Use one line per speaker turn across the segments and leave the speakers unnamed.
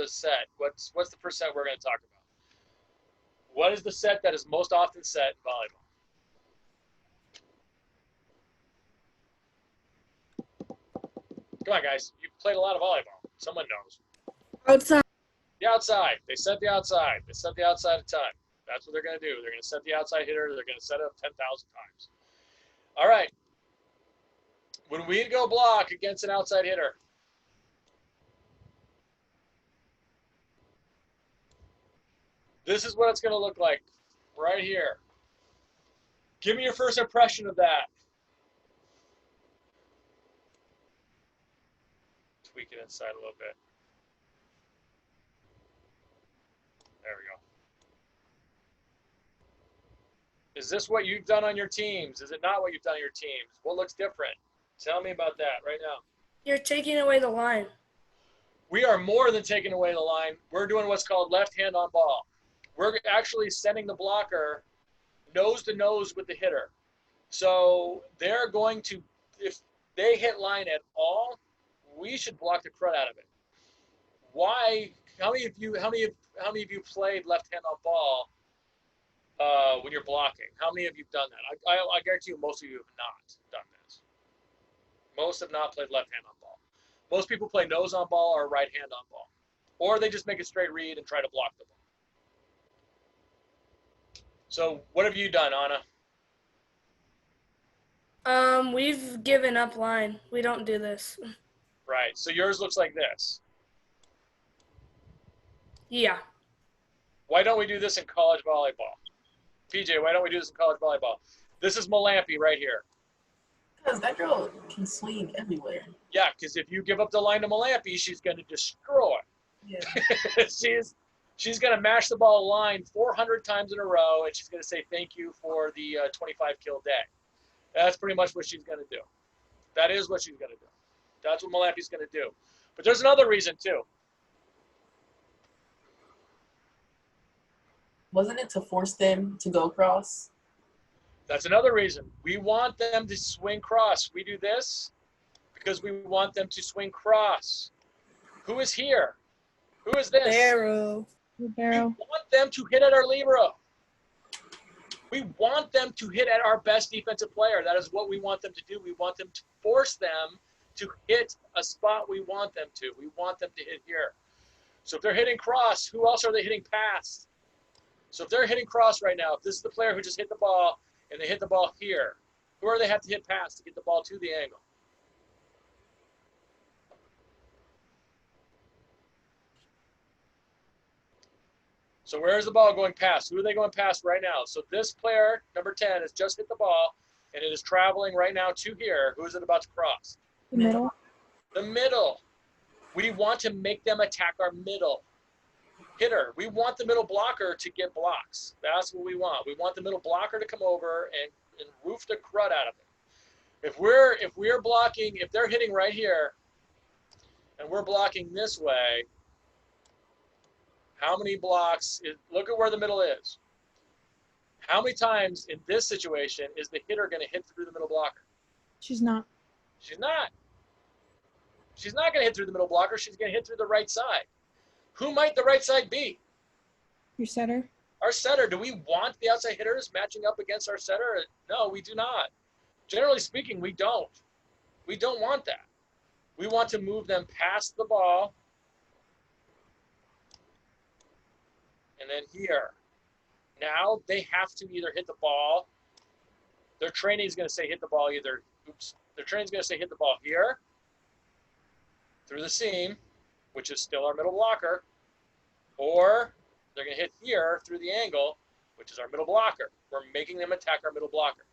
the set. What's the percent we're going to talk about? What is the set that is most often set in volleyball? Come on, guys. You've played a lot of volleyball. Someone knows.
Outside.
The outside. They set the outside. They set the outside a ton. That's what they're going to do. They're going to set the outside hitter. They're going to set it up 10,000 times. All right. When we go block against an outside hitter, this is what it's going to look like right here. Give me your first impression of that. Tweak it inside a little bit. There we go. Is this what you've done on your teams? Is it not what you've done on your teams? What looks different? Tell me about that right now.
You're taking away the line.
We are more than taking away the line. We're doing what's called left hand on ball. We're actually sending the blocker nose to nose with the hitter. So they're going to, if they hit line at all, we should block the crud out of it. Why? How many of you played left hand on ball when you're blocking? How many of you have done that? I guarantee you most of you have not done this. Most have not played left hand on ball. Most people play nose on ball or right hand on ball. Or they just make a straight read and try to block the ball. So what have you done, Anna?
We've given up line. We don't do this.
Right. So yours looks like this.
Yeah.
Why don't we do this in college volleyball? PJ, why don't we do this in college volleyball? This is Malampy right here.
Because that girl can swing everywhere.
Yeah, because if you give up the line to Malampy, she's going to destroy.
Yeah.
She's going to mash the ball line 400 times in a row, and she's going to say thank you for the 25 kill day. That's pretty much what she's going to do. That is what she's going to do. That's what Malampy's going to do. But there's another reason, too.
Wasn't it to force them to go cross?
That's another reason. We want them to swing cross. We do this because we want them to swing cross. Who is here? Who is this?
Barrow.
We want them to hit at our libero. We want them to hit at our best defensive player. That is what we want them to do. We want them to force them to hit a spot we want them to. We want them to hit here. So if they're hitting cross, who else are they hitting past? So if they're hitting cross right now, if this is the player who just hit the ball and they hit the ball here, who are they have to hit past to get the ball to the angle? So where is the ball going past? Who are they going past right now? So this player, number 10, has just hit the ball, and it is traveling right now to here. Who is it about to cross?
The middle.
The middle. We want to make them attack our middle hitter. We want the middle blocker to get blocks. That's what we want. We want the middle blocker to come over and roof the crud out of it. If we're blocking, if they're hitting right here, and we're blocking this way, how many blocks, look at where the middle is. How many times in this situation is the hitter going to hit through the middle blocker?
She's not.
She's not. She's not going to hit through the middle blocker. She's going to hit through the right side. Who might the right side be?
Your setter.
Our setter. Do we want the outside hitters matching up against our setter? No, we do not. Generally speaking, we don't. We don't want that. We want to move them past the ball. And then here. Now they have to either hit the ball. Their training is going to say hit the ball either. Their training is going to say hit the ball here through the seam, which is still our middle blocker, or they're going to hit here through the angle, which is our middle blocker. We're making them attack our middle blocker.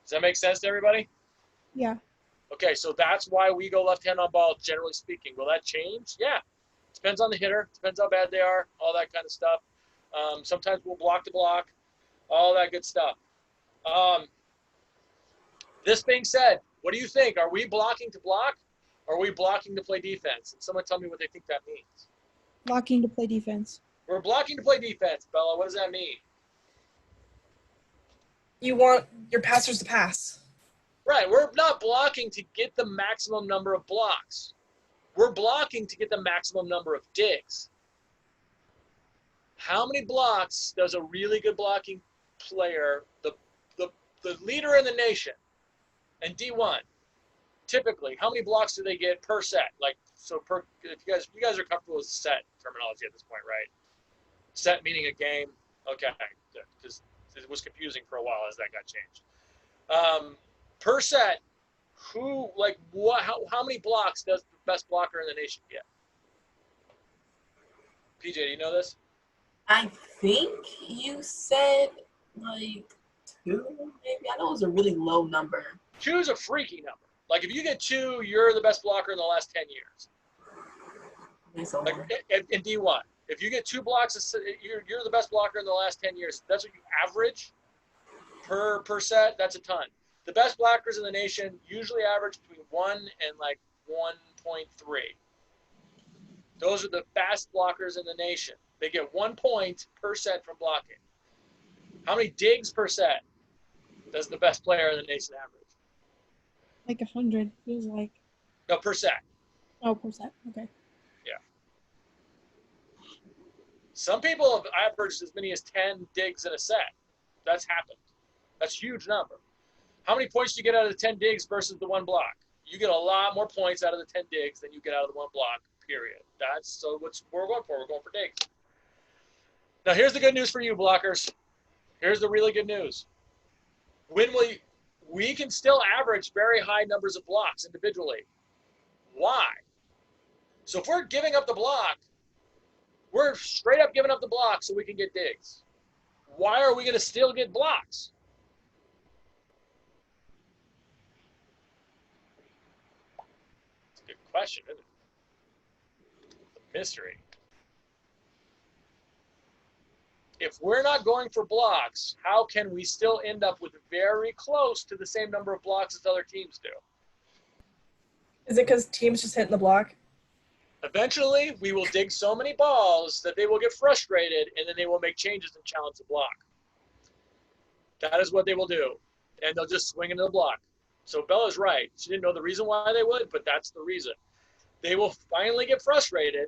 Does that make sense to everybody?
Yeah.
Okay, so that's why we go left hand on ball, generally speaking. Will that change? Yeah. Depends on the hitter. Depends how bad they are, all that kind of stuff. Sometimes we'll block to block, all that good stuff. This being said, what do you think? Are we blocking to block, or are we blocking to play defense? And someone tell me what they think that means.
Blocking to play defense.
We're blocking to play defense, Bella. What does that mean?
You want your passers to pass.
Right. We're not blocking to get the maximum number of blocks. We're blocking to get the maximum number of digs. how many blocks does a really good blocking player, the leader in the nation, and D1, typically, how many blocks do they get per set? Like, so per, if you guys are comfortable with set terminology at this point, right? Set meaning a game. Okay, because it was confusing for a while as that got changed. Per set, how many blocks does the best blocker in the nation get? PJ, do you know this?
I think you said like 2, maybe. I know it was a really low number.
2 is a freaky number. Like if you get 2, you're the best blocker in the last 10 years.
So
Like in D1, if you get 2 blocks, you're the best blocker in the last 10 years. That's what you average per set. That's a ton. The best blockers in the nation usually average between 1 and like 1.3. Those are the best blockers in the nation. They get 1 point per set from blocking. How many digs per set does the best player in the nation average?
Like 100 feels like.
No, per set.
Oh, per set. Okay.
Yeah. Some people have averaged as many as 10 digs in a set. That's happened. That's a huge number. How many points do you get out of the 10 digs versus the 1 block? You get a lot more points out of the 10 digs than you get out of the 1 block, period. That's so what we're going for. We're going for digs. Now, here's the good news for you, blockers. Here's the really good news. When we can still average very high numbers of blocks individually. Why? So if we're giving up the block, we're straight up giving up the block so we can get digs. Why are we going to still get blocks? It's a good question, isn't it? It's a mystery. If we're not going for blocks, how can we still end up with very close to the same number of blocks as other teams do?
Is it because teams just hitting the block?
Eventually, we will dig so many balls that they will get frustrated, and then they will make changes and challenge the block. That is what they will do, and they'll just swing into the block. So Bella's right. She didn't know the reason why they would, but that's the reason. They will finally get frustrated,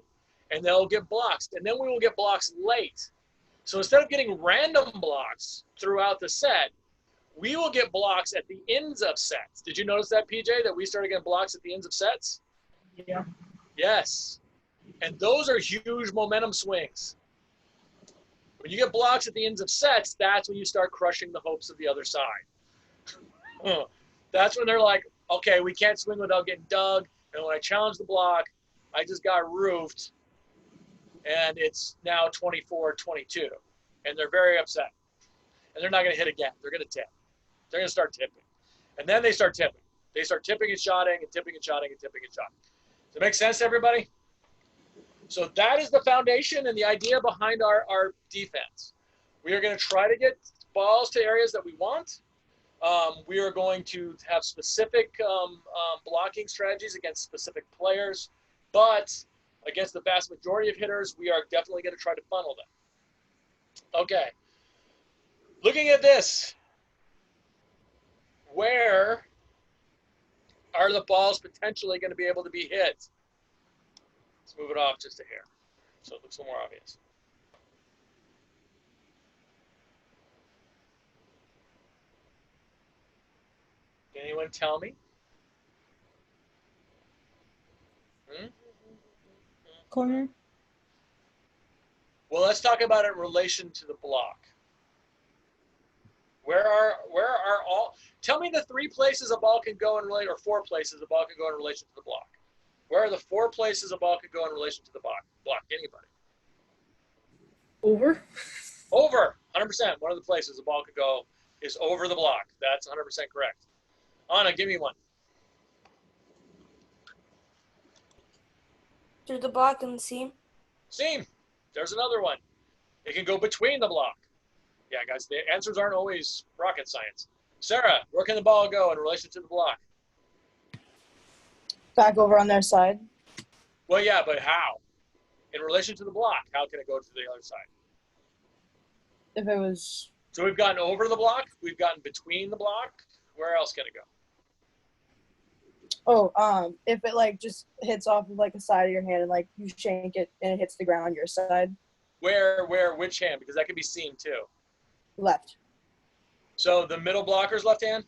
and they'll get blocks, and then we will get blocks late. So instead of getting random blocks throughout the set, we will get blocks at the ends of sets. Did you notice that, PJ, that we started getting blocks at the ends of sets?
Yeah.
Yes. And those are huge momentum swings. When you get blocks at the ends of sets, that's when you start crushing the hopes of the other side. That's when they're like, okay, we can't swing without getting dug. And when I challenge the block, I just got roofed. And it's now 24-22. And they're very upset. And they're not going to hit again. They're going to tip. They're going to start tipping. And then they start tipping. They start tipping and shotting and tipping and shotting and tipping and shotting. Does it make sense to everybody? So that is the foundation and the idea behind our defense. We are going to try to get balls to areas that we want. We are going to have specific blocking strategies against specific players. But against the vast majority of hitters, we are definitely going to try to funnel them. Okay. Looking at this, where are the balls potentially going to be able to be hit? Let's move it off just a hair so it looks a little more obvious. Can anyone tell me?
Corner.
Well, let's talk about it in relation to the block. Where are all? Tell me the 3 places a ball can go in relation, or 4 places a ball can go in relation to the block. Where are the 4 places a ball can go in relation to the block? Anybody?
Over?
Over. 100%. One of the places a ball could go is over the block. That's 100% correct. Anna, give me one.
Through the block and the seam.
Seam. There's another one. It can go between the block. Yeah, guys, the answers aren't always rocket science. Sarah, where can the ball go in relation to the block?
Back over on their side.
Well, yeah, but how? In relation to the block, how can it go to the other side?
If it was,
So we've gotten over the block. We've gotten between the block. Where else can it go?
if it like just hits off of like the side of your hand and like you shank it and it hits the ground on your side.
Which hand? Because that can be seen too.
Left.
So the middle blocker's left hand?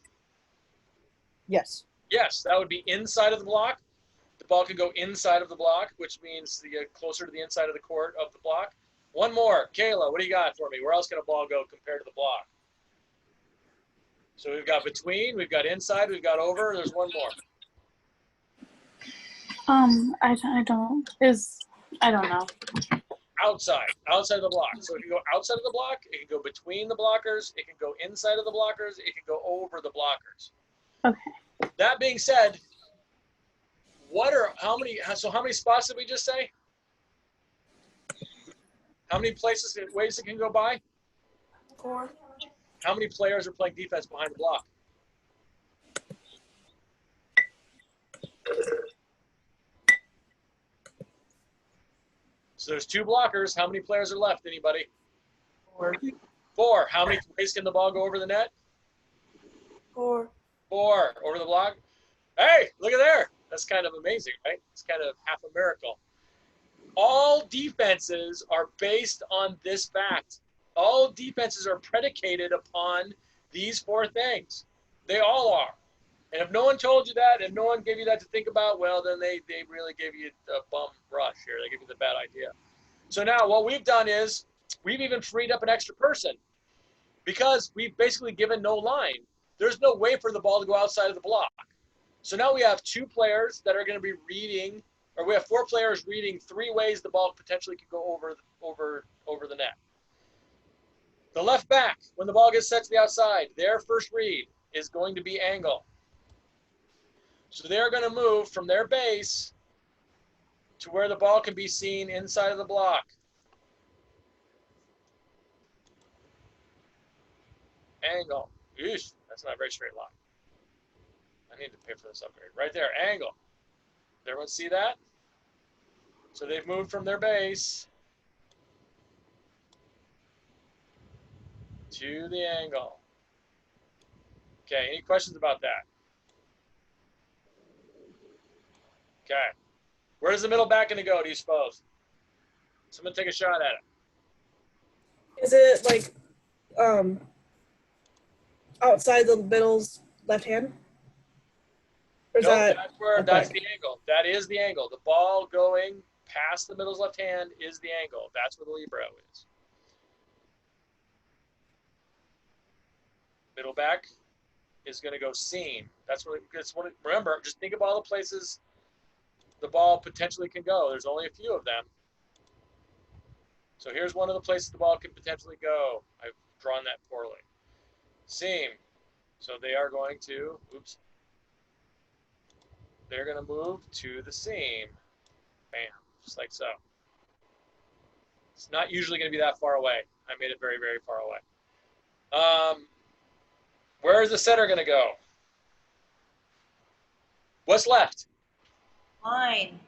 Yes.
Yes, that would be inside of the block. The ball can go inside of the block, which means you get closer to the inside of the court of the block. One more. Kayla, what do you got for me? Where else can a ball go compared to the block? So we've got between, we've got inside, we've got over. There's one more.
I don't. I don't know.
Outside of the block. So if you go outside of the block, it can go between the blockers, it can go inside of the blockers, it can go over the blockers.
Okay.
That being said, how many spots did we just say? How many ways it can go by?
4.
How many players are playing defense behind the block? So there's 2 blockers. How many players are left? Anybody?
4.
4. How many ways can the ball go over the net?
4.
4. Over the block? Hey, look at there. That's kind of amazing, right? It's kind of half a miracle. All defenses are based on this fact. All defenses are predicated upon these 4 things. They all are. And if no one told you that, if no one gave you that to think about, well, then they really gave you a bum rush here. They gave you the bad idea. So now what we've done is we've even freed up an extra person because we've basically given no line. There's no way for the ball to go outside of the block. So now we have 2 players that are going to be reading, or we have 4 players reading 3 ways the ball potentially could go over the net. The left back, when the ball gets set to the outside, their first read is going to be angle. So they're going to move from their base to where the ball can be seen inside of the block. Angle. Eesh, that's not a very straight line. I need to pay for this upgrade. Right there, angle. Did everyone see that? So they've moved from their base to the angle. Okay, any questions about that? Okay. Where's the middle back going to go, do you suppose? Someone take a shot at it.
Is it like outside the middle's left hand? Or is
No,
that
that's the angle. That is the angle. The ball going past the middle's left hand is the angle. That's where the libero is. Middle back is going to go seam. Remember, just think of all the places the ball potentially can go. There's only a few of them. So here's one of the places the ball can potentially go. I've drawn that poorly. Seam. So they are going to, they're going to move to the seam. Bam, just like so. It's not usually going to be that far away. I made it very, very far away. Where is the center going to go? What's left?
Line.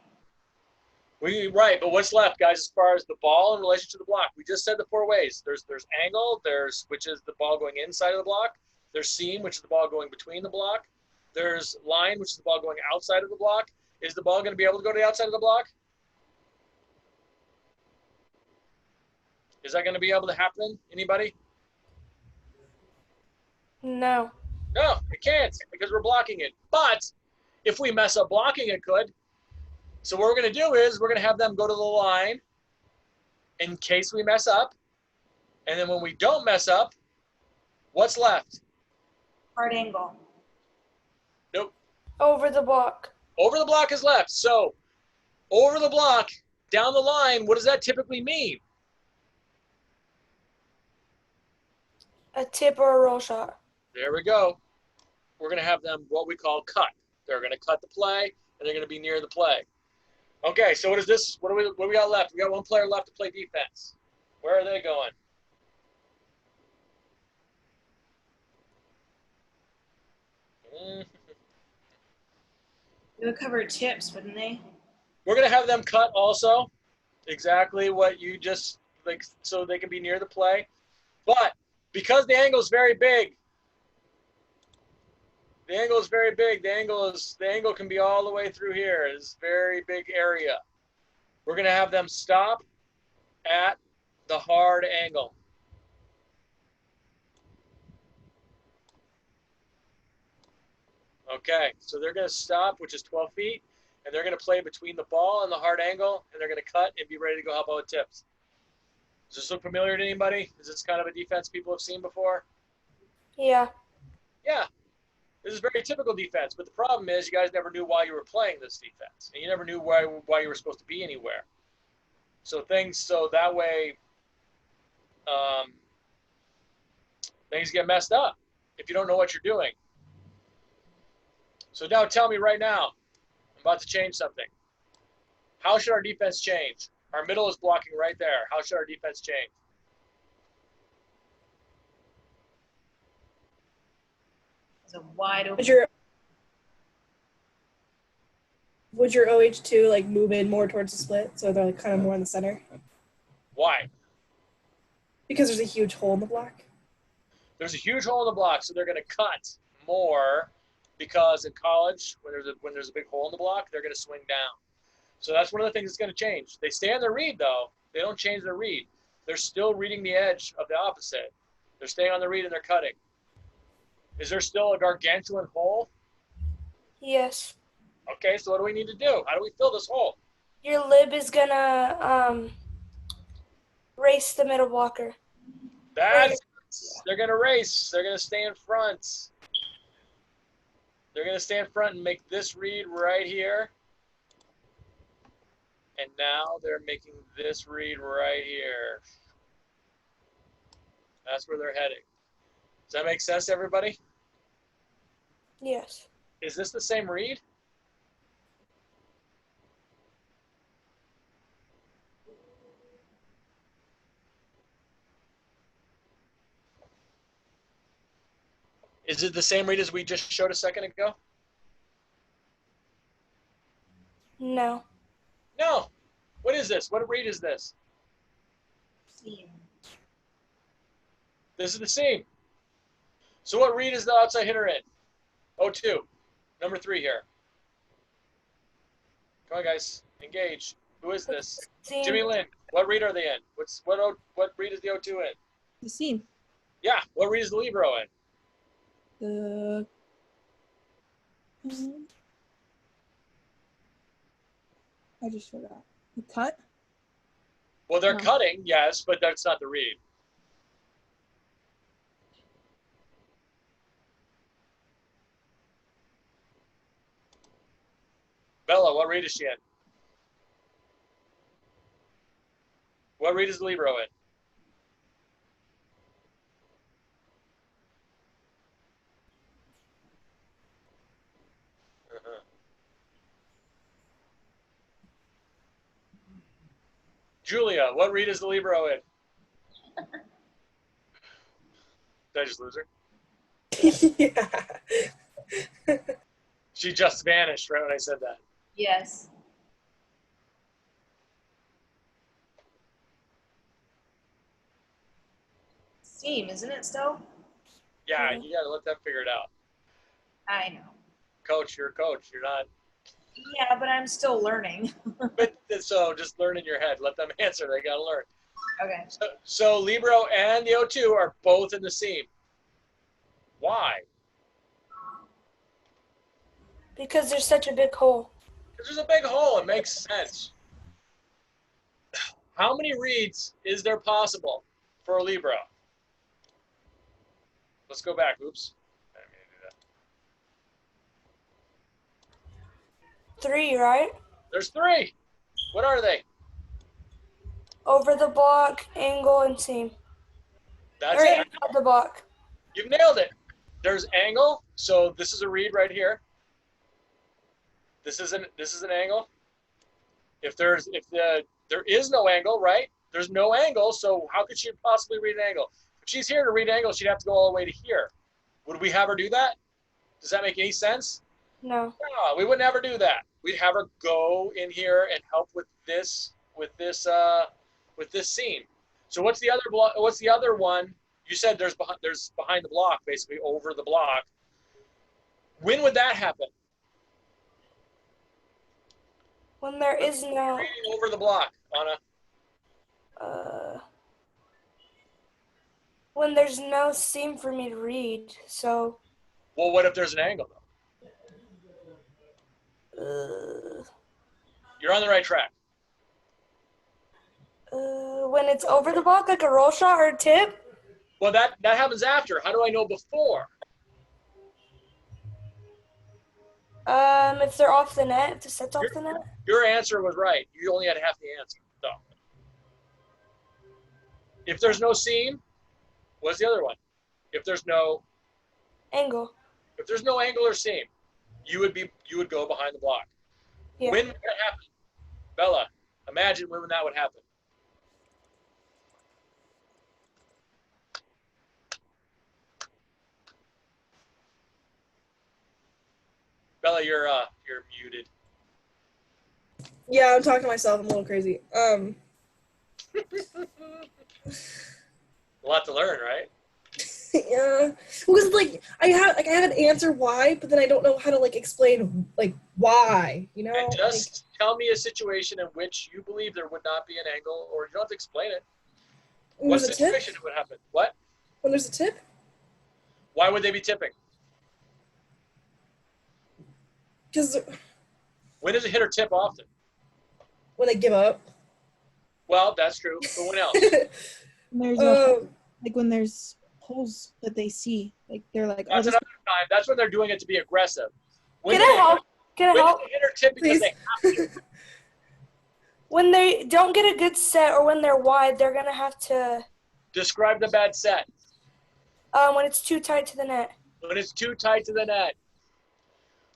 Right, but what's left, guys, as far as the ball in relation to the block? We just said the 4 ways. There's angle, which is the ball going inside of the block. There's seam, which is the ball going between the block. There's line, which is the ball going outside of the block. Is the ball going to be able to go to the outside of the block? Is that going to be able to happen? Anybody?
No.
No, it can't because we're blocking it. But if we mess up blocking, it could. So what we're going to do is we're going to have them go to the line in case we mess up. And then when we don't mess up, what's left?
Hard angle.
Nope.
Over the block.
Over the block is left. So over the block, down the line, what does that typically mean?
A tip or a roll shot.
There we go. We're going to have them what we call cut. They're going to cut the play, and they're going to be near the play. Okay, so what is this? What do we got left? We got 1 player left to play defense. Where are they going?
They would cover tips, wouldn't they?
We're going to have them cut also. Exactly what you just, so they can be near the play. But because the angle is very big, the angle can be all the way through here. It's a very big area. We're going to have them stop at the hard angle. Okay, so they're going to stop, which is 12 feet, and they're going to play between the ball and the hard angle, and they're going to cut and be ready to go help out with tips. Does this look familiar to anybody? Is this kind of a defense people have seen before?
Yeah.
Yeah, this is very typical defense, but the problem is you guys never knew why you were playing this defense, and you never knew why you were supposed to be anywhere. So that way, things get messed up if you don't know what you're doing. So now tell me right now, I'm about to change something. How should our defense change? Our middle is blocking right there. How should our defense change?
It's a wide open.
Would your OH2 like move in more towards the split, so they're like kind of more in the center?
Why?
Because there's a huge hole in the block.
There's a huge hole in the block, so they're going to cut more because in college, when there's a big hole in the block, they're going to swing down. So that's one of the things that's going to change. They stay on their read, though. They don't change their read. They're still reading the edge of the opposite. They're staying on the read and they're cutting. Is there still a gargantuan hole?
Yes.
Okay, so what do we need to do? How do we fill this hole?
Your lib is gonna race the middle blocker.
They're going to race. They're going to stay in front. They're going to stay in front and make this read right here. And now they're making this read right here. That's where they're heading. Does that make sense to everybody?
Yes.
Is this the same read? Is it the same read as we just showed a second ago?
No.
No. What is this? What read is this?
Seam.
This is the seam. So what read is the outside hitter in? 0-2. Number 3 here. Come on, guys. Engage. Who is this?
Seam.
Jimmy Lynn. What read are they in? What read is the 0-2 in?
The seam.
Yeah. What read is the libero in?
The I just forgot. The cut?
Well, they're
No.
cutting, yes, but that's not the read. Bella, what read is she in? What read is the libero in? Uh-huh. Julia, what read is the libero in? Did I just lose her?
Yeah.
She just vanished right when I said that.
Yes. Seam, isn't it still?
Yeah, you got to let them figure it out.
I know.
Coach, you're a coach. You're not.
Yeah, but I'm still learning.
But so just learn in your head. Let them answer. They got to learn.
Okay.
So libero and the O2 are both in the seam. Why?
Because there's such a big hole.
Because there's a big hole. It makes sense. How many reads is there possible for a libero? Let's go back. Oops. I didn't mean to do that.
3, right?
There's 3. What are they?
Over the block, angle, and seam.
That's
Or
it.
inside the block.
You've nailed it. There's angle. So this is a read right here. This is an angle. If there is no angle, right? There's no angle, so how could she possibly read an angle? If she's here to read angle, she'd have to go all the way to here. Would we have her do that? Does that make any sense?
No.
No, we would never do that. We'd have her go in here and help with this seam. So what's the other block? What's the other one? You said there's behind the block, basically over the block. When would that happen?
When there is no.
Reading over the block, Anna.
when there's no seam for me to read. So,
Well, what if there's an angle, though? You're on the right track.
when it's over the block, like a roll shot or a tip.
Well, that happens after. How do I know before?
If they're off the net, if the set's off the net.
Your answer was right. You only had half the answer. So, if there's no seam, what's the other one? If there's no
Angle.
angle or seam, you would go behind the block.
Yeah.
When would that happen? Bella, imagine when that would happen. Bella, you're muted.
Yeah, I'm talking to myself. I'm a little crazy.
A lot to learn, right?
Yeah, because like I have an answer why, but then I don't know how to like explain like why. You know.
And just tell me a situation in which you believe there would not be an angle, or you don't have to explain it.
When
What
there's a
situation
tip?
it would happen? What?
When there's a tip?
Why would they be tipping?
Because
When does a hitter tip often?
when they give up.
Well, that's true. But when else?
There's like when there's holes that they see, like they're like, oh,
That's
this.
another time. That's when they're doing it to be aggressive. When
Can I help? Can I
When
help?
does the hitter tip because they have to?
When they don't get a good set or when they're wide, they're gonna have to.
Describe the bad set.
When it's too tight to the net.
When it's too tight to the net.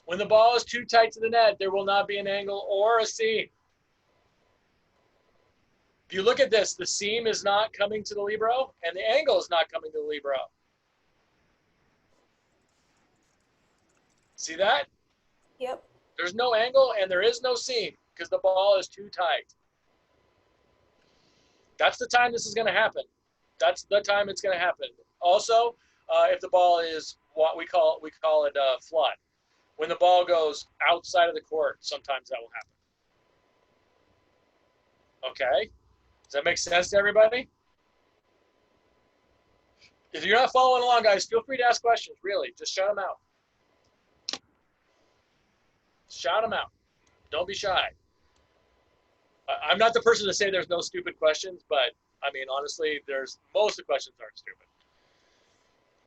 When the ball is too tight to the net, there will not be an angle or a seam. If you look at this, the seam is not coming to the libero, and the angle is not coming to the libero. See that?
Yep.
There's no angle and there is no seam because the ball is too tight. That's the time this is going to happen. That's the time it's going to happen. Also, if the ball is what we call it flood. When the ball goes outside of the court, sometimes that will happen. Okay? Does that make sense to everybody? If you're not following along, guys, feel free to ask questions. Really, just shout them out. Shout them out. Don't be shy. I'm not the person to say there's no stupid questions, but I mean, honestly, most of the questions aren't stupid.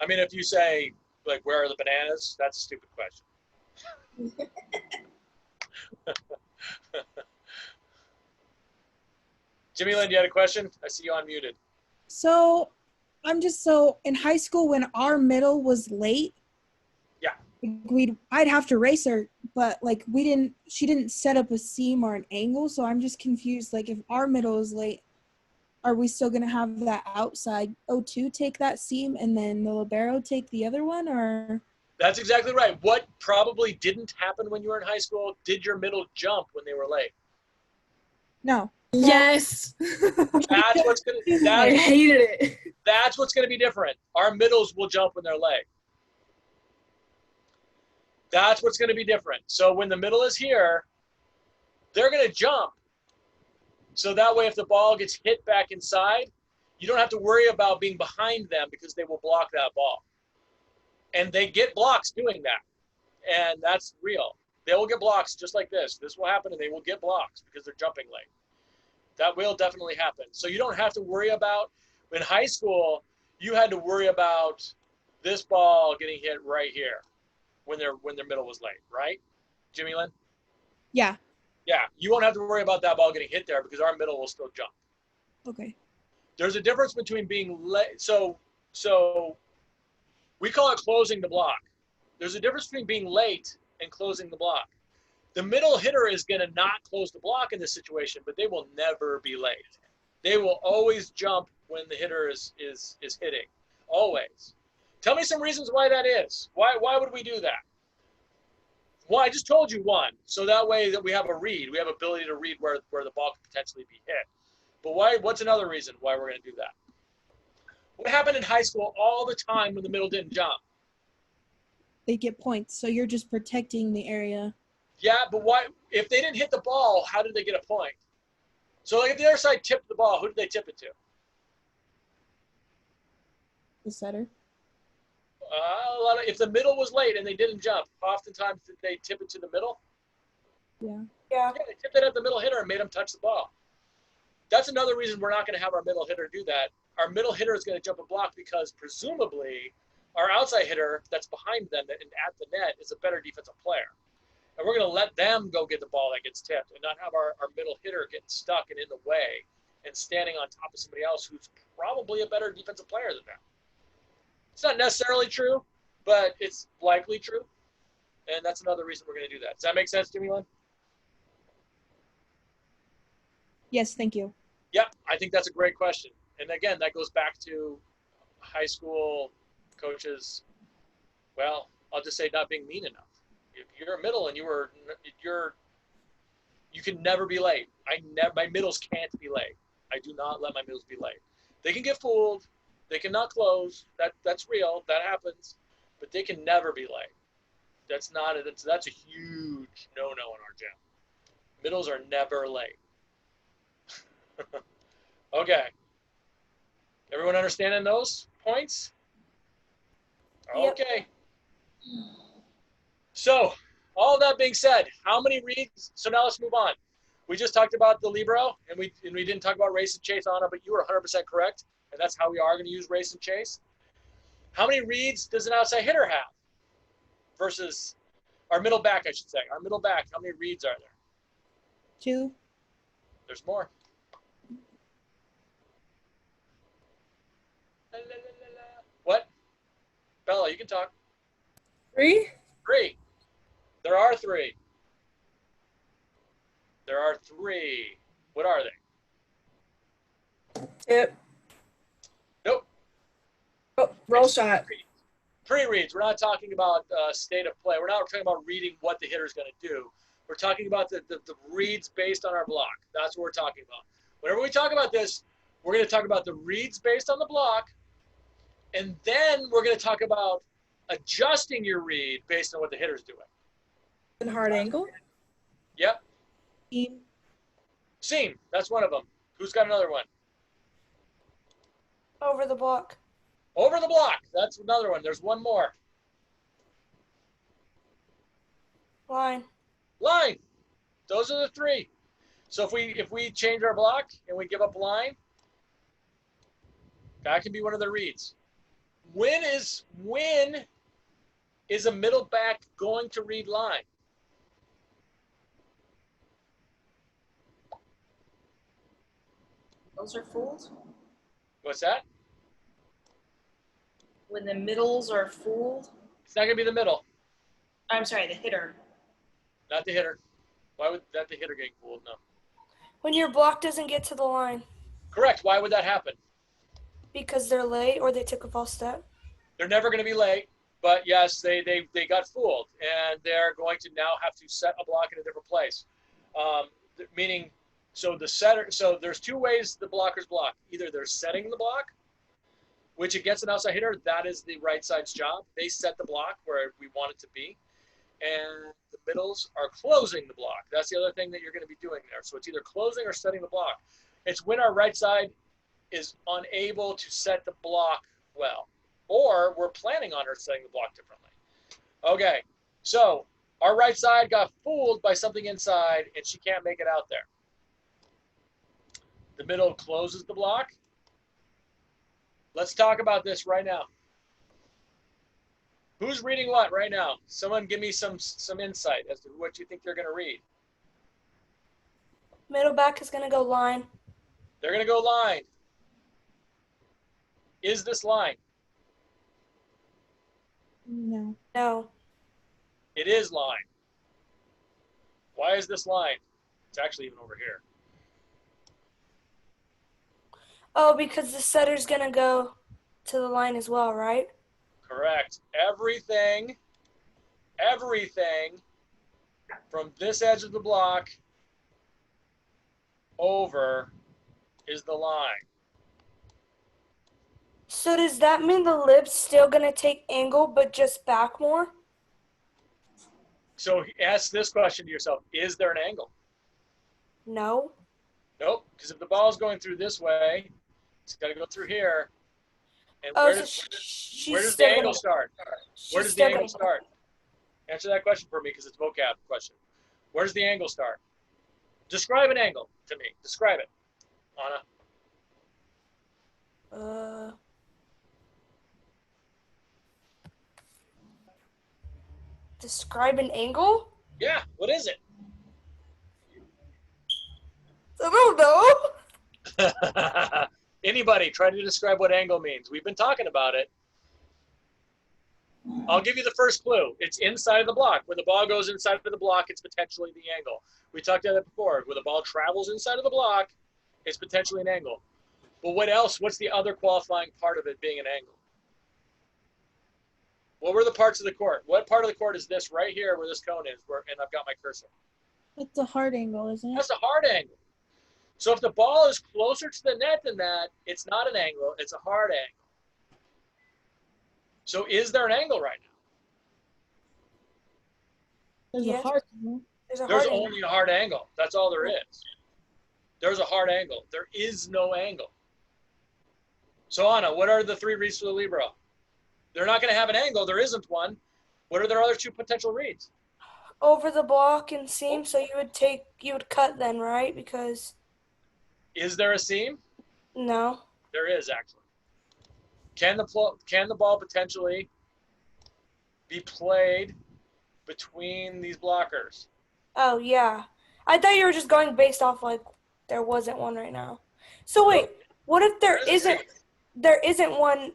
I mean, if you say, like, where are the bananas? That's a stupid question. Jimmy Lynn, you had a question? I see you unmuted.
So in high school when our middle was late.
Yeah.
I'd have to race her, but like she didn't set up a seam or an angle, so I'm just confused. Like if our middle is late, are we still gonna have that outside O2 take that seam and then the libero take the other one, or?
That's exactly right. What probably didn't happen when you were in high school, did your middle jump when they were late?
No.
Yes.
That's what's gonna
I hated it.
That's what's gonna be different. Our middles will jump when they're late. That's what's gonna be different. So when the middle is here, they're gonna jump. So that way if the ball gets hit back inside, you don't have to worry about being behind them because they will block that ball. And they get blocks doing that. And that's real. They will get blocks just like this. This will happen and they will get blocks because they're jumping late. That will definitely happen. So you don't have to worry about, in high school, you had to worry about this ball getting hit right here when their middle was late, right? Jimmy Lynn?
Yeah.
Yeah, you won't have to worry about that ball getting hit there because our middle will still jump.
Okay.
There's a difference between being late. So we call it closing the block. There's a difference between being late and closing the block. The middle hitter is going to not close the block in this situation, but they will never be late. They will always jump when the hitter is hitting, always. Tell me some reasons why that is. Why would we do that? Well, I just told you one, so that way that we have a read. We have ability to read where the ball could potentially be hit. But what's another reason why we're going to do that? What happened in high school all the time when the middle didn't jump?
They get points, so you're just protecting the area.
Yeah, but why? If they didn't hit the ball, how did they get a point? So like if the other side tipped the ball, who did they tip it to?
The setter.
If the middle was late and they didn't jump, oftentimes they tip it to the middle.
Yeah.
Yeah.
Yeah, they tipped it at the middle hitter and made him touch the ball. That's another reason we're not going to have our middle hitter do that. Our middle hitter is going to jump a block because presumably our outside hitter that's behind them and at the net is a better defensive player. And we're going to let them go get the ball that gets tipped and not have our middle hitter getting stuck and in the way and standing on top of somebody else who's probably a better defensive player than them. It's not necessarily true, but it's likely true. And that's another reason we're going to do that. Does that make sense, Jimmy Lynn?
Yes, thank you.
Yeah, I think that's a great question. And again, that goes back to high school coaches. Well, I'll just say not being mean enough. If you're a middle and you can never be late. My middles can't be late. I do not let my middles be late. They can get fooled. They cannot close. That's real. That happens. But they can never be late. That's a huge no-no in our gym. Middles are never late. Okay. Everyone understanding those points?
Yep.
Okay. So, all that being said, how many reads? So now let's move on. We just talked about the libero, and we didn't talk about race and chase, Anna, but you were 100% correct, and that's how we are going to use race and chase. How many reads does an outside hitter have versus our middle back, I should say. Our middle back, how many reads are there?
2.
There's more. What? Bella, you can talk.
3?
3. There are 3. There are 3. What are they?
Tip.
Nope.
Oh, roll shot.
Pre-reads. We're not talking about state of play. We're not talking about reading what the hitter's going to do. We're talking about the reads based on our block. That's what we're talking about. Whenever we talk about this, we're going to talk about the reads based on the block, and then we're going to talk about adjusting your read based on what the hitter's doing.
And hard angle.
Yep.
Team.
Seam. That's one of them. Who's got another one?
Over the block.
Over the block. That's another one. There's one more.
Line.
Line. Those are the 3. So if we change our block and we give up line, that can be one of the reads. When is a middle back going to read line?
Those are fooled.
What's that?
When the middles are fooled.
It's not going to be the middle,
I'm sorry, the hitter.
not the hitter. Why would that the hitter getting fooled? No.
When your block doesn't get to the line
Correct. Why would that happen?
because they're late or they took a false step.
They're never going to be late, but yes, they got fooled, and they're going to now have to set a block in a different place. Meaning, so the setter. So there's 2 ways the blockers block. Either they're setting the block, which against an outside hitter, that is the right side's job. They set the block where we want it to be, and the middles are closing the block. That's the other thing that you're going to be doing there. So it's either closing or setting the block. It's when our right side is unable to set the block well, or we're planning on her setting the block differently. Okay, so our right side got fooled by something inside, and she can't make it out there. The middle closes the block. Let's talk about this right now. Who's reading what right now? Someone give me some insight as to what you think they're going to read.
Middle back is going to go line.
They're going to go line. Is this line?
No.
No.
It is line. Why is this line? It's actually even over here.
Oh, because the setter's going to go to the line as well, right?
Correct. Everything from this edge of the block over is the line.
So does that mean the lib's still going to take angle but just back more?
So ask this question to yourself. Is there an angle?
No.
Nope. Because if the ball is going through this way, it's got to go through here. And
Oh,
where
so
does,
she's
where does the
still
angle
gonna,
start?
she's
Where does the
still
angle
gonna,
start? Answer that question for me because it's a vocab question. Where does the angle start? Describe an angle to me. Describe it, Anna.
Describe an angle?
Yeah, what is it?
I don't know.
Anybody try to describe what angle means? We've been talking about it. I'll give you the first clue. It's inside of the block. When the ball goes inside of the block, it's potentially the angle. We talked about that before. When the ball travels inside of the block, it's potentially an angle. But what else? What's the other qualifying part of it being an angle? What were the parts of the court? What part of the court is this right here where this cone is? And I've got my cursor.
That's a hard angle, isn't it?
That's a hard angle. So if the ball is closer to the net than that, it's not an angle. It's a hard angle. So is there an angle right now?
There's
Yes.
a hard angle.
There's a
There's
hard angle.
only a hard angle. That's all there is. There's a hard angle. There is no angle. So Anna, what are the three reads for the libero? They're not going to have an angle. There isn't one. What are their other two potential reads?
Over the block and seam, so you would cut then, right? Because
Is there a seam?
no.
There is actually. Can the ball potentially be played between these blockers?
Oh yeah. I thought you were just going based off like there wasn't one right now. So wait, what if there isn't one,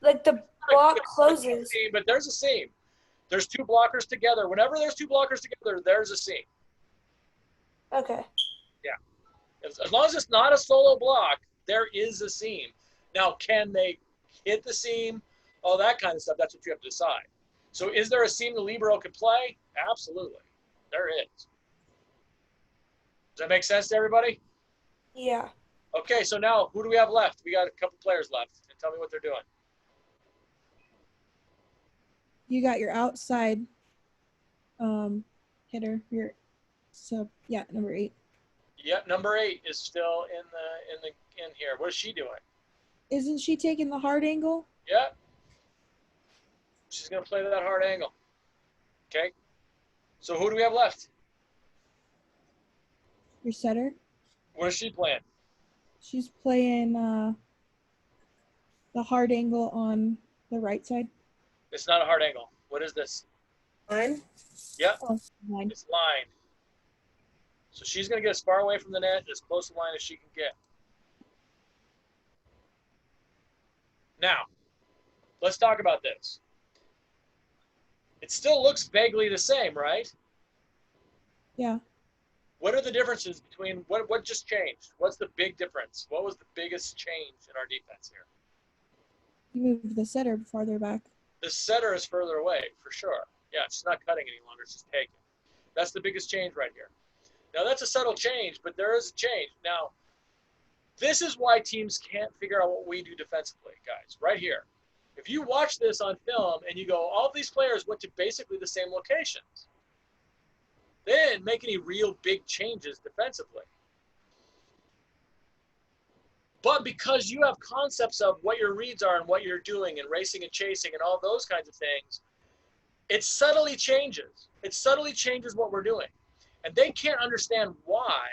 like the block closes?
But there's a seam. There's two blockers together. Whenever there's two blockers together, there's a seam.
Okay.
As long as it's not a solo block, there is a seam. Now, can they hit the seam? All that kind of stuff, that's what you have to decide. So is there a seam the libero can play? Absolutely. There is. Does that make sense to everybody?
Yeah.
Okay, so now who do we have left? We got a couple players left. And tell me what they're doing.
You got your outside hitter. Number 8.
Yep, number 8 is still in here. What is she doing?
Isn't she taking the hard angle?
Yep. She's going to play that hard angle. Okay. So who do we have left?
Your setter.
What is she playing?
She's playing the hard angle on the right side.
It's not a hard angle. What is this?
Line.
Yep.
Oh, line.
It's lined. So she's going to get as far away from the net, as close to the line as she can get. Now, let's talk about this. It still looks vaguely the same, right?
Yeah.
What are the differences between, what just changed? What's the big difference? What was the biggest change in our defense here?
You move the setter farther back.
The setter is further away, for sure. Yeah, she's not cutting any longer. She's taking. That's the biggest change right here. Now, that's a subtle change, but there is a change. Now, this is why teams can't figure out what we do defensively, guys, right here. If you watch this on film and you go, all these players went to basically the same locations, they didn't make any real big changes defensively. But because you have concepts of what your reads are and what you're doing and racing and chasing and all those kinds of things, it subtly changes. It subtly changes what we're doing. And they can't understand why,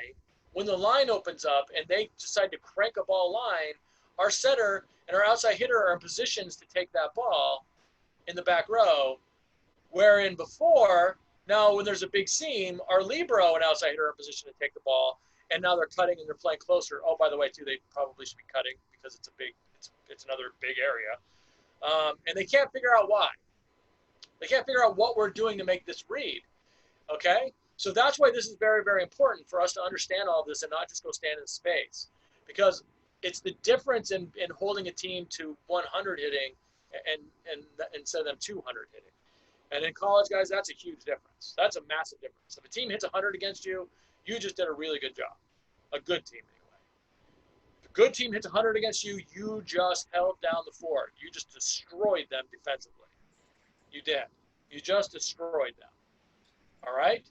when the line opens up and they decide to crank a ball line, our setter and our outside hitter are in positions to take that ball in the back row, wherein before, now when there's a big seam, our libero and outside hitter are in position to take the ball, and now they're cutting and they're playing closer. Oh, by the way, too, they probably should be cutting because it's another big area. And they can't figure out why. They can't figure out what we're doing to make this read, okay? So that's why this is very, very important for us to understand all of this and not just go stand in space, because it's the difference in holding a team to 100 hitting and instead of them 200 hitting. And in college, guys, that's a huge difference. That's a massive difference. If a team hits 100 against you, you just did a really good job. A good team, anyway. If a good team hits 100 against you, you just held down the fort. You just destroyed them defensively. You did. You just destroyed them. All right?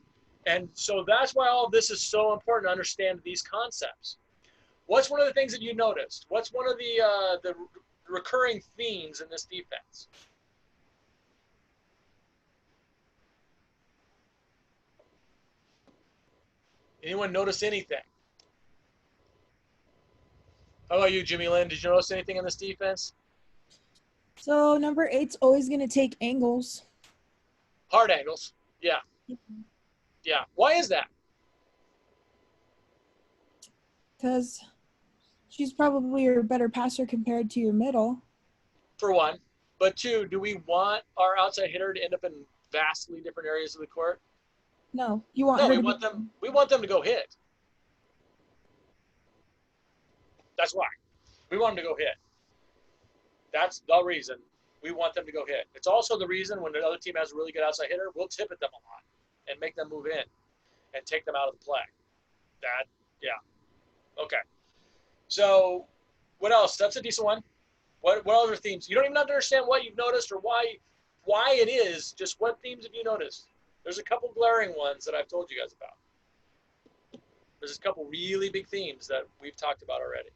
And so that's why all of this is so important to understand these concepts. What's one of the things that you noticed? What's one of the recurring themes in this defense? Anyone notice anything? How about you, Jimmy Lynn? Did you notice anything in this defense?
So number 8's always going to take angles.
Hard angles. Yeah. Yeah. Why is that?
Because she's probably your better passer compared to your middle.
For one. But two, do we want our outside hitter to end up in vastly different areas of the court?
No, you want
No,
her
we
to
want
be,
them. We want them to go hit. That's why. We want them to go hit. That's the reason we want them to go hit. It's also the reason when the other team has a really good outside hitter, we'll tip at them a lot and make them move in and take them out of the play. That, yeah. Okay. So what else? That's a decent one. What other themes? You don't even have to understand what you've noticed or why it is. Just what themes have you noticed? There's a couple glaring ones that I've told you guys about. There's a couple really big themes that we've talked about already.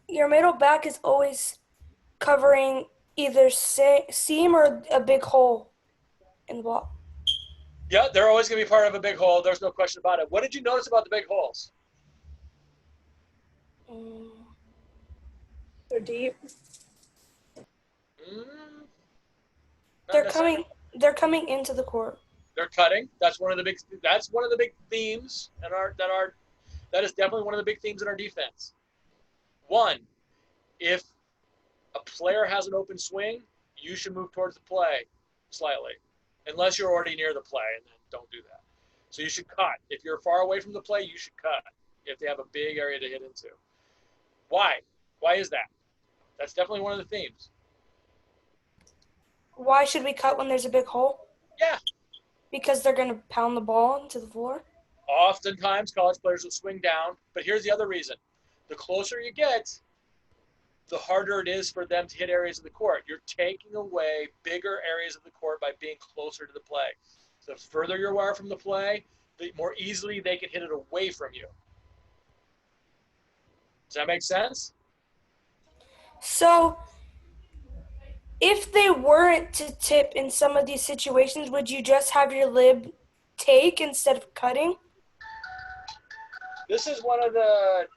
Your middle back is always covering either seam or a big hole in the ball.
Yeah, they're always going to be part of a big hole. There's no question about it. What did you notice about the big holes?
They're deep.
They're coming into the court.
They're cutting. That's one of the big themes that is definitely one of the big themes in our defense. One, if a player has an open swing, you should move towards the play slightly, unless you're already near the play, and then don't do that. So you should cut. If you're far away from the play, you should cut if they have a big area to hit into. Why? Why is that? That's definitely one of the themes.
Why should we cut when there's a big hole?
Yeah.
Because they're going to pound the ball into the floor?
Oftentimes, college players will swing down, but here's the other reason. The closer you get, the harder it is for them to hit areas of the court. You're taking away bigger areas of the court by being closer to the play. So the further you are from the play, the more easily they can hit it away from you. Does that make sense?
So, if they weren't to tip in some of these situations, would you just have your lib take instead of cutting?
This is one of the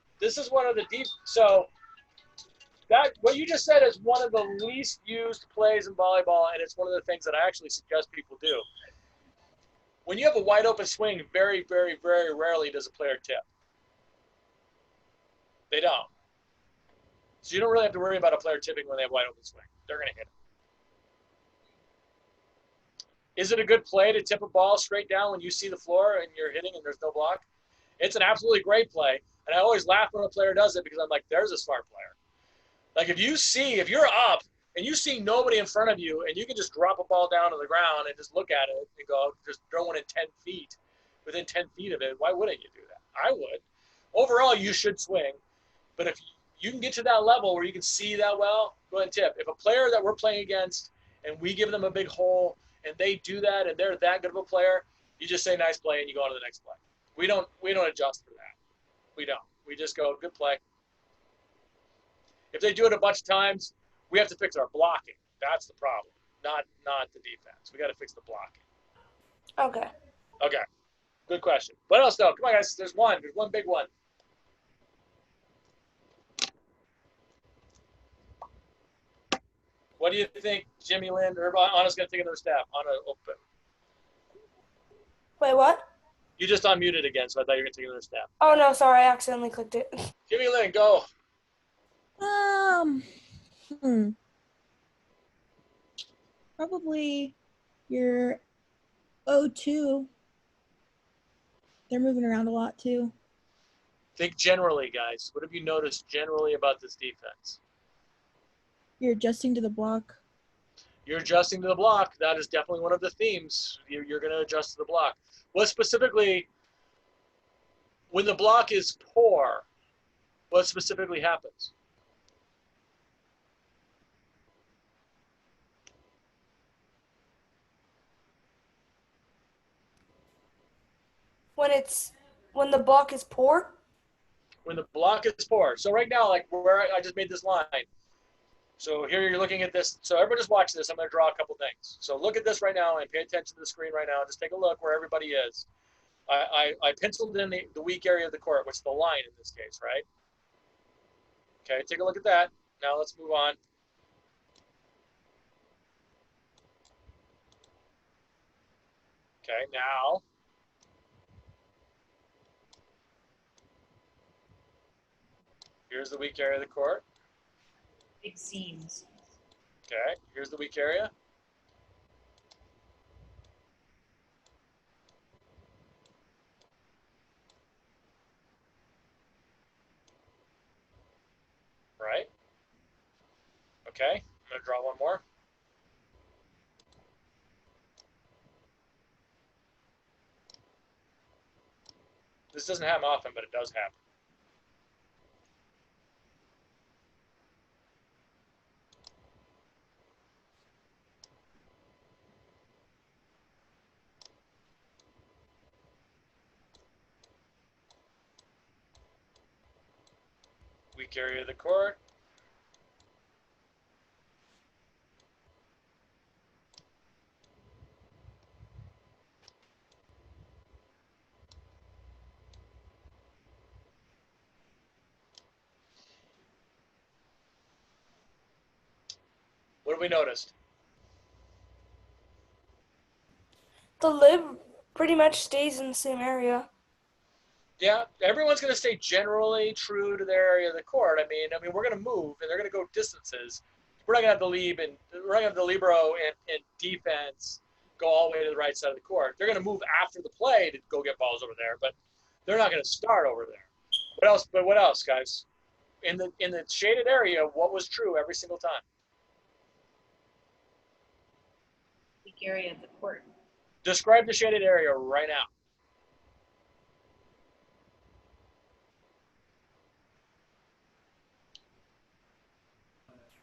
deep. So that what you just said is one of the least used plays in volleyball, and it's one of the things that I actually suggest people do. When you have a wide open swing, very, very, very rarely does a player tip. They don't. So you don't really have to worry about a player tipping when they have wide open swing. They're going to hit it. Is it a good play to tip a ball straight down when you see the floor and you're hitting and there's no block? It's an absolutely great play. And I always laugh when a player does it because I'm like, there's a smart player. Like if you're up and you see nobody in front of you and you can just drop a ball down to the ground and just look at it and go, just throw one in 10 feet, within 10 feet of it, why wouldn't you do that? I would. Overall, you should swing. But if you can get to that level where you can see that well, go ahead and tip. If a player that we're playing against and we give them a big hole and they do that and they're that good of a player, you just say nice play and you go on to the next play. We don't adjust for that. We don't. We just go, good play. If they do it a bunch of times, we have to fix our blocking. That's the problem, not the defense. We got to fix the blocking.
Okay.
Okay. Good question. What else, though? Come on, guys. There's one big one. What do you think, Jimmy Lynn, or Anna's going to take another stab? Anna, open.
Wait, what?
You just unmuted again, so I thought you were going to take another stab.
Oh, no, sorry. I accidentally clicked it.
Jimmy Lynn, go.
Probably your O2. They're moving around a lot too.
Think generally, guys. What have you noticed generally about this defense?
You're adjusting to the block.
You're adjusting to the block. That is definitely one of the themes. You're going to adjust to the block. What specifically, when the block is poor, what specifically happens?
When the block is poor?
when the block is poor. So right now, like where I just made this line. So here you're looking at this. So everybody just watch this. I'm going to draw a couple things. So look at this right now and pay attention to the screen right now. Just take a look where everybody is. I penciled in the weak area of the court, which is the line in this case, right? Okay, take a look at that. Now let's move on. Okay, now here's the weak area of the court.
Big seams.
Okay, here's the weak area. Right? Okay, I'm going to draw one more. This doesn't happen often, but it does happen. Weak area of the court. What have we noticed?
The lib pretty much stays in the same area.
Yeah, everyone's going to stay generally true to their area of the court. I mean, we're going to move, and they're going to go distances. We're not going to have the libero and defense go all the way to the right side of the court. They're going to move after the play to go get balls over there, but they're not going to start over there. What else? But what else, guys? In the shaded area, what was true every single time?
Big area of the court.
Describe the shaded area right now.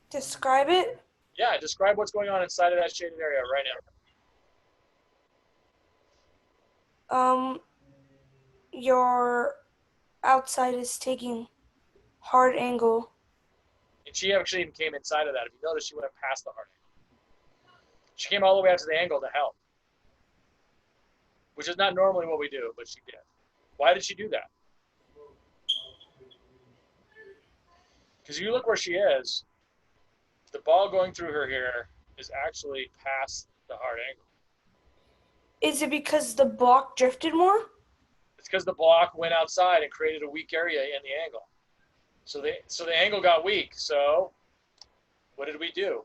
Describe it.
Yeah, describe what's going on inside of that shaded area right now.
Your outside is taking hard angle.
And she actually even came inside of that. If you notice, she went past the hard angle. She came all the way out to the angle to help, which is not normally what we do, but she did. Why did she do that? Because you look where she is, the ball going through her here is actually past the hard angle.
Is it because the block drifted more?
It's because the block went outside and created a weak area in the angle. So the angle got weak. So what did we do?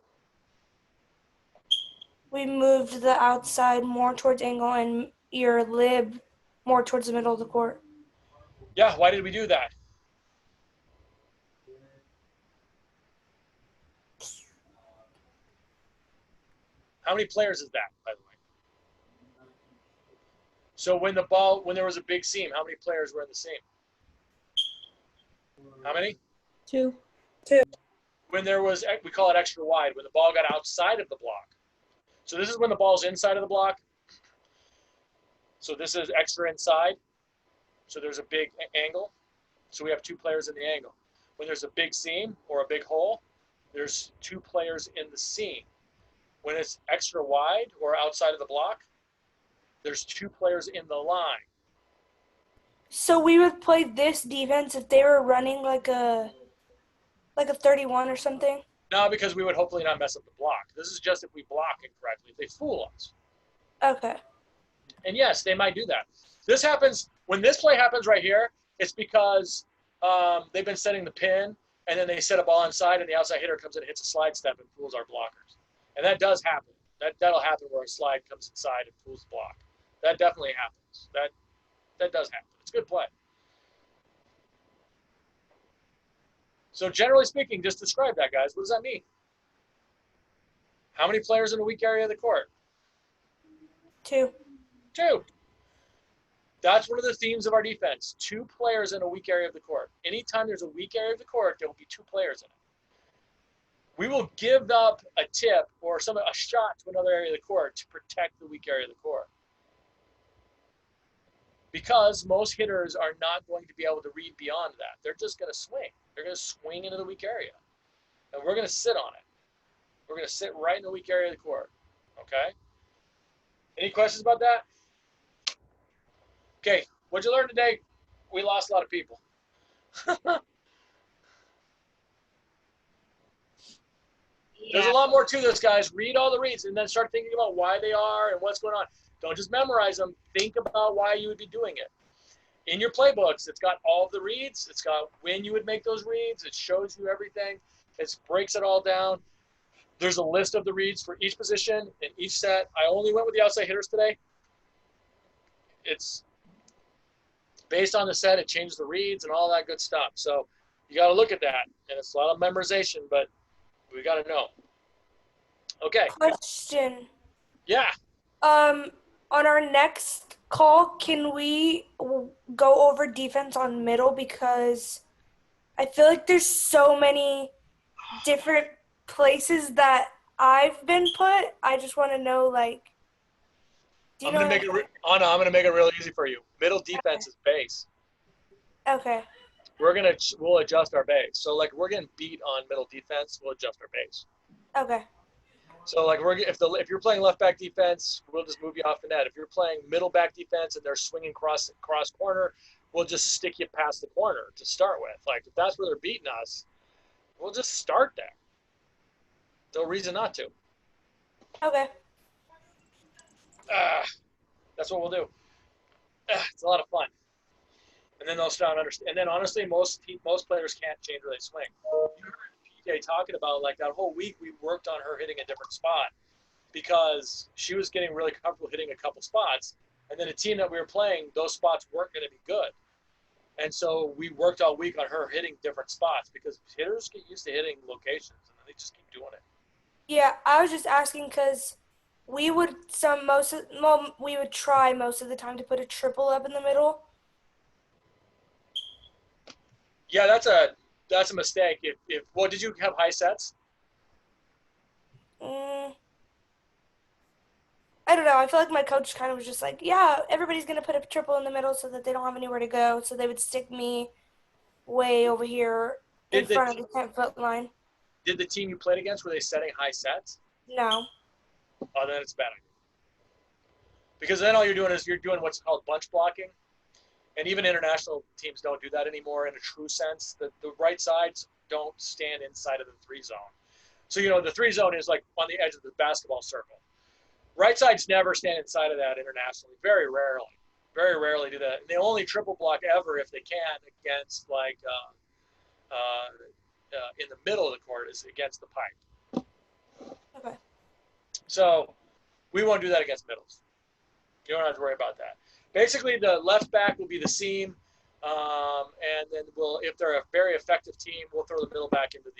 We moved the outside more towards angle and your lib more towards the middle of the court.
Yeah, why did we do that? How many players is that, by the way? So when there was a big seam, how many players were in the seam? How many?
2.
When there was, we call it extra wide, when the ball got outside of the block. So this is when the ball's inside of the block. So this is extra inside. So there's a big angle. So we have 2 players in the angle. When there's a big seam or a big hole, there's 2 players in the seam. When it's extra wide or outside of the block, there's 2 players in the line.
So we would play this defense if they were running like a 31 or something?
No, because we would hopefully not mess up the block. This is just if we block incorrectly, if they fool us.
Okay.
And yes, they might do that. This happens, when this play happens right here, it's because they've been setting the pin, and then they set a ball inside, and the outside hitter comes in and hits a slide step and fools our blockers. And that does happen. That'll happen where a slide comes inside and fools the block. That definitely happens. That does happen. It's a good play. So generally speaking, just describe that, guys. What does that mean? How many players in a weak area of the court?
2.
2. That's one of the themes of our defense. 2 players in a weak area of the court. Anytime there's a weak area of the court, there will be 2 players in it. We will give up a tip or a shot to another area of the court to protect the weak area of the court. because most hitters are not going to be able to read beyond that. They're just going to swing. They're going to swing into the weak area. And we're going to sit on it. We're going to sit right in the weak area of the court. Okay? Any questions about that? Okay. What'd you learn today? We lost a lot of people. There's a lot more to this, guys. Read all the reads and then start thinking about why they are and what's going on. Don't just memorize them. Think about why you would be doing it. In your playbooks, it's got all of the reads. It's got when you would make those reads. It shows you everything. It breaks it all down. There's a list of the reads for each position in each set. I only went with the outside hitters today. It's based on the set. It changes the reads and all that good stuff. So you got to look at that. And it's a lot of memorization, but we got to know. Okay.
Question.
Yeah.
On our next call, can we go over defense on middle? Because I feel like there's so many different places that I've been put. I just want to know, like, do you
I'm
know?
going to make it real easy for you. Middle defense is base.
Okay.
We'll adjust our base. So like we're getting beat on middle defense, we'll adjust our base.
Okay.
So like if you're playing left back defense, we'll just move you off the net. If you're playing middle back defense and they're swinging cross corner, we'll just stick you past the corner to start with. Like if that's where they're beating us, we'll just start there. No reason not to.
Okay.
That's what we'll do. It's a lot of fun. And then they'll start understand. And then honestly, most players can't change where they swing. You heard PJ talking about like that whole week we worked on her hitting a different spot because she was getting really comfortable hitting a couple spots. And then a team that we were playing, those spots weren't going to be good. And so we worked all week on her hitting different spots because hitters get used to hitting locations and they just keep doing it.
Yeah, I was just asking because we would try most of the time to put a triple up in the middle.
Yeah, that's a mistake. If did you have high sets?
I don't know. I feel like my coach kind of was just like, yeah, everybody's going to put a triple in the middle so that they don't have anywhere to go. So they would stick me way over here in front of the 10-foot line.
Did the team you played against, were they setting high sets?
No.
Oh, then it's a bad idea. Because then all you're doing is you're doing what's called bunch blocking. And even international teams don't do that anymore in a true sense. The right sides don't stand inside of the 3 zone. So, the 3 zone is like on the edge of the basketball circle. Right sides never stand inside of that internationally. Very rarely do that. And they only triple block ever if they can against like in the middle of the court is against the pipe.
Okay.
So we won't do that against middles. You don't have to worry about that. Basically, the left back will be the seam, and then if they're a very effective team, we'll throw the middle back into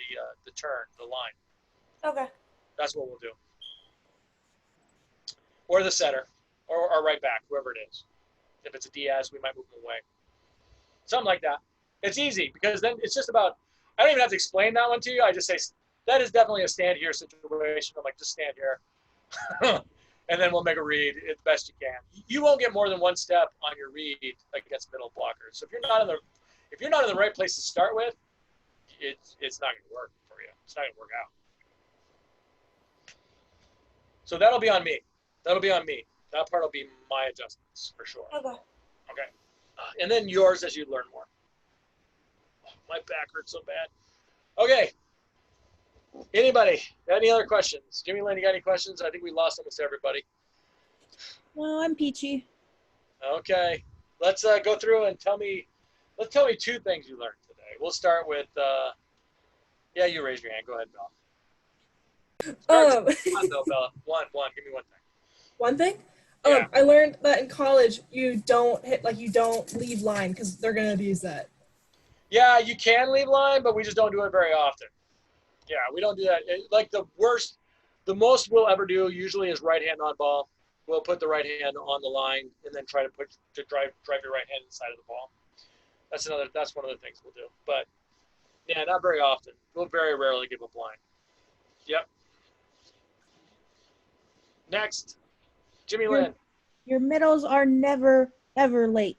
the turn, the line.
Okay.
That's what we'll do. Or the center, or our right back, whoever it is. If it's a Diaz, we might move him away. Something like that. It's easy because then it's just about. I don't even have to explain that one to you. I just say that is definitely a stand here situation. I'm like, just stand here. And then we'll make a read as best you can. You won't get more than one step on your read against middle blockers. So if you're not in the right place to start with, it's not going to work for you. It's not going to work out. So that'll be on me. That part will be my adjustments for sure.
Okay.
Okay. And then yours as you learn more. Oh, my back hurts so bad. Okay. Anybody? Any other questions? Jimmy Lynn, you got any questions? I think we lost almost everybody.
No, I'm peachy.
Okay. Let's go through and tell me 2 things you learned today. We'll start with, you raised your hand. Go ahead, Bella. One, though, Bella. One. Give me one thing.
One thing?
Yeah.
I learned that in college you don't leave line because they're going to abuse that.
Yeah, you can leave line, but we just don't do it very often. Yeah, we don't do that. The most we'll ever do usually is right hand on ball. We'll put the right hand on the line and then try to drive your right hand inside of the ball. That's one of the things we'll do. But yeah, not very often. We'll very rarely give up line. Yep. Next, Jimmy Lynn.
Your middles are never, ever late.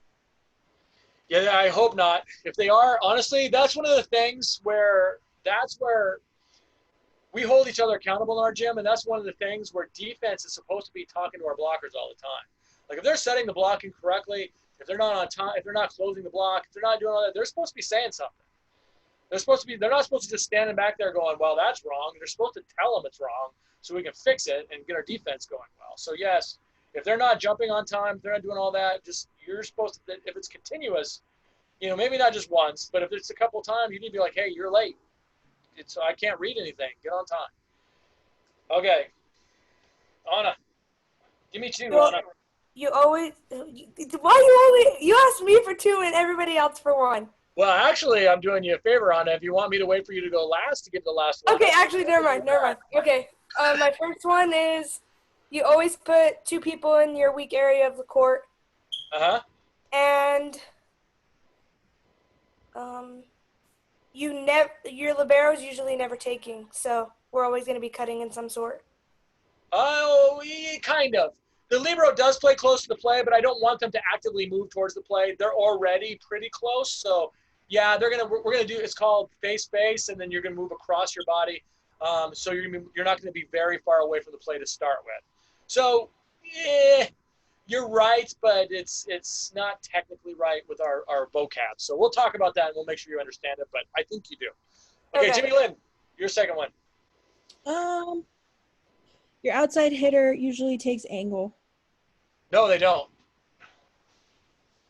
Yeah, I hope not. If they are, honestly, that's one of the things where we hold each other accountable in our gym, and that's one of the things where defense is supposed to be talking to our blockers all the time. Like if they're setting the blocking correctly, if they're not on time, if they're not closing the block, if they're not doing all that, they're supposed to be saying something. They're not supposed to just standing back there going, well, that's wrong. They're supposed to tell them it's wrong so we can fix it and get our defense going well. So yes, if they're not jumping on time, if they're not doing all that, just you're supposed to, if it's continuous, maybe not just once, but if it's a couple times, you need to be like, hey, you're late. I can't read anything. Get on time. Okay. Anna. Give me two,
Well,
Anna.
you always, you asked me for two and everybody else for one.
Well, actually, I'm doing you a favor, Anna. If you want me to wait for you to go last to give the last one.
Okay, actually, never mind. Okay, my first one is you always put two people in your weak area of the court.
Uh-huh.
And your libero is usually never taking, so we're always going to be cutting in some sort.
Oh, kind of. The libero does play close to the play, but I don't want them to actively move towards the play. They're already pretty close, so yeah, we're gonna do. It's called face, and then you're gonna move across your body. So you're not gonna be very far away from the play to start with. So, you're right, but it's not technically right with our vocab. So we'll talk about that and we'll make sure you understand it. But I think you do. Okay. Jimmy Lynn, your second one.
Your outside hitter usually takes angle.
No, they don't.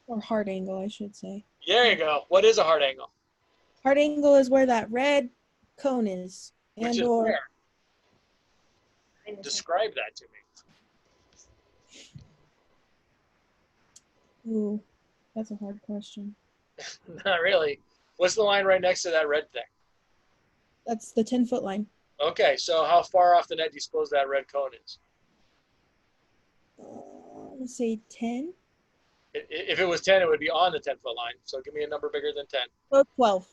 Or hard angle, I should say.
There you go. What is a hard angle?
Hard angle is where that red cone is.
Which is where? Describe that to me.
Ooh, that's a hard question.
Not really. What's the line right next to that red thing?
That's the 10-foot line.
Okay, so how far off the net do you suppose that red cone is?
I'm going to say 10.
If it was 10, it would be on the 10-foot line. So give me a number bigger than 10.
Oh, 12.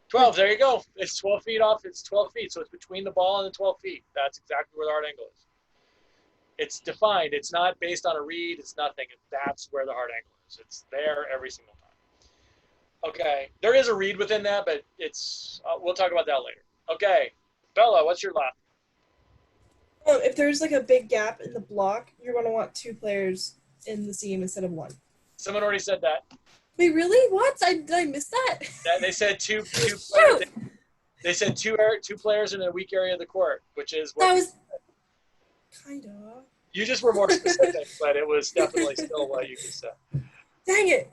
12, there you go. It's 12 feet off. It's 12 feet. So it's between the ball and the 12 feet. That's exactly where the hard angle is. It's defined. It's not based on a read. It's nothing. That's where the hard angle is. It's there every single time. Okay. There is a read within that, but we'll talk about that later. Okay. Bella, what's your left?
If there's like a big gap in the block, you're going to want two players in the seam instead of one.
Someone already said that.
Wait, really? What? Did I miss that?
They said two players. They said two players in a weak area of the court, which is what
that was kind of.
You just were more specific, but it was definitely still what you just said.
Dang it.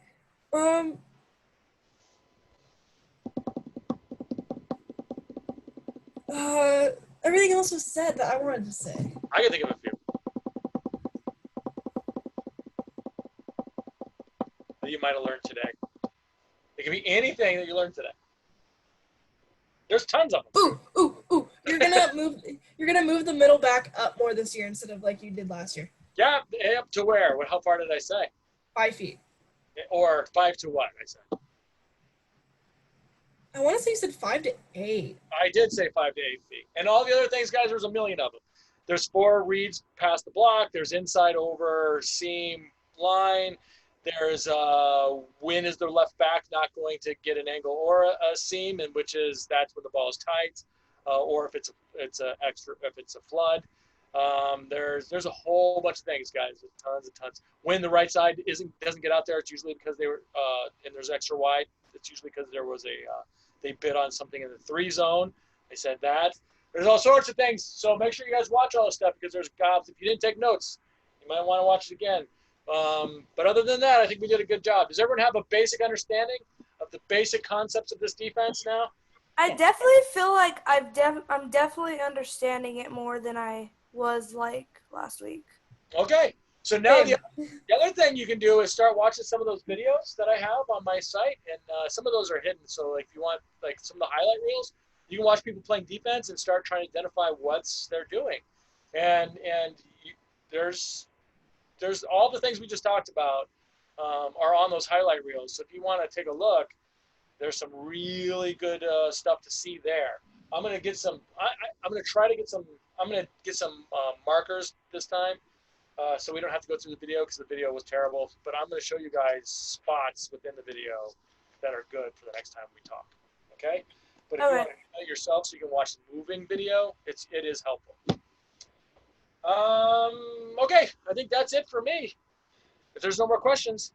Everything else was said that I wanted to say.
I can think of a few that you might have learned today. It can be anything that you learned today. There's tons of them.
Ooh. You're gonna move the middle back up more this year instead of like you did last year.
Yeah, up to where? How far did I say?
5 feet.
Or 5 to what? I said.
I want to say you said 5 to 8.
I did say 5 to 8 feet. And all the other things, guys, there's a million of them. There's 4 reads past the block. There's inside over seam line. There's when is the left back not going to get an angle or a seam, and that's when the ball is tight, or if it's a flood. There's a whole bunch of things, guys. There's tons and tons. When the right side doesn't get out there, it's usually because they were and there's extra wide. It's usually because there was they bid on something in the 3 zone. They said that. There's all sorts of things. So make sure you guys watch all this stuff because there's gobs. If you didn't take notes, you might want to watch it again. But other than that, I think we did a good job. Does everyone have a basic understanding of the basic concepts of this defense now?
I definitely feel like I'm definitely understanding it more than I was like last week.
Okay. So now the other thing you can do is start watching some of those videos that I have on my site, and some of those are hidden. So like if you want like some of the highlight reels, you can watch people playing defense and start trying to identify what they're doing. And there's all the things we just talked about are on those highlight reels. So if you want to take a look, there's some really good stuff to see there. I'm gonna get some. I'm gonna try to get some. I'm gonna get some markers this time so we don't have to go through the video because the video was terrible. But I'm going to show you guys spots within the video that are good for the next time we talk. Okay? But if you want to do it yourself so you can watch the moving video, it is helpful. Okay, I think that's it for me. If there's no more questions,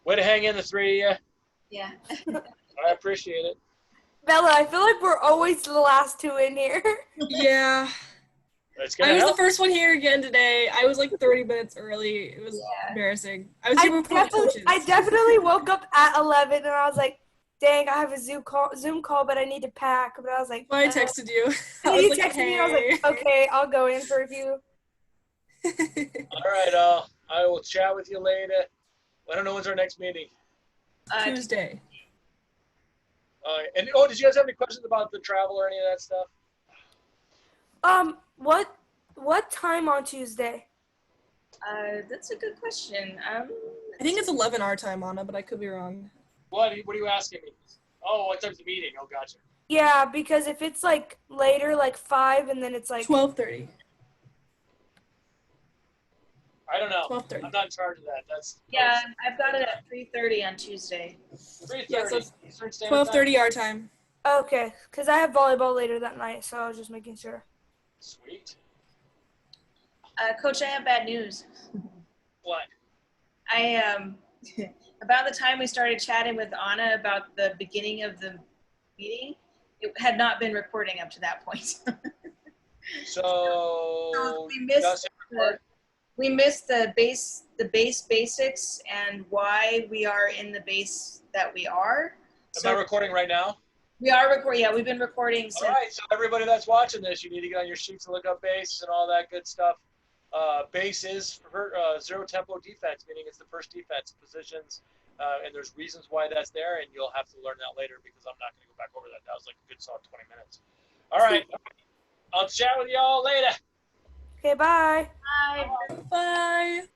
way to hang in the three of you.
Yeah.
I appreciate it.
Bella, I feel like we're always the last two in here.
Yeah.
It's
I
gonna
was
help.
the first one here again today. I was like 30 minutes early. It was embarrassing. I was here before the coaches.
I definitely woke up at 11 and I was like, dang, I have a Zoom call, but I need to pack. But I was like,
I texted you.
And
I was
you
like,
texted me and I was
hey.
like, okay, I'll go in for a few.
All right, I will chat with you later. I don't know when's our next meeting.
Tuesday.
And did you guys have any questions about the travel or any of that stuff?
What time on Tuesday?
That's a good question.
I think it's 11 our time, Anna, but I could be wrong.
What are you asking me? Oh, what time's the meeting? Oh, gotcha.
Yeah, because if it's like later, like 5, and then it's like
12:30.
I don't know.
12:30.
I'm not in charge of that.
Yeah, I've got it at 3:30 on Tuesday.
3:30
Yeah, so it's
Eastern Standard Time.
12:30 our time.
Okay, because I have volleyball later that night, so I was just making sure.
Sweet.
Coach, I have bad news.
What?
About the time we started chatting with Anna about the beginning of the meeting, it had not been recording up to that point.
So
we missed the base basics and why we are in the base that we are.
Am I recording right now?
We are recording. Yeah, we've been recording since.
All right, so everybody that's watching this, you need to get on your sheets and look up base and all that good stuff. Base is for zero tempo defense, meaning it's the first defense positions, and there's reasons why that's there, and you'll have to learn that later because I'm not going to go back over that. That was like a good solid 20 minutes. All right, I'll chat with y'all later.
Okay, bye.
Bye.
Bye.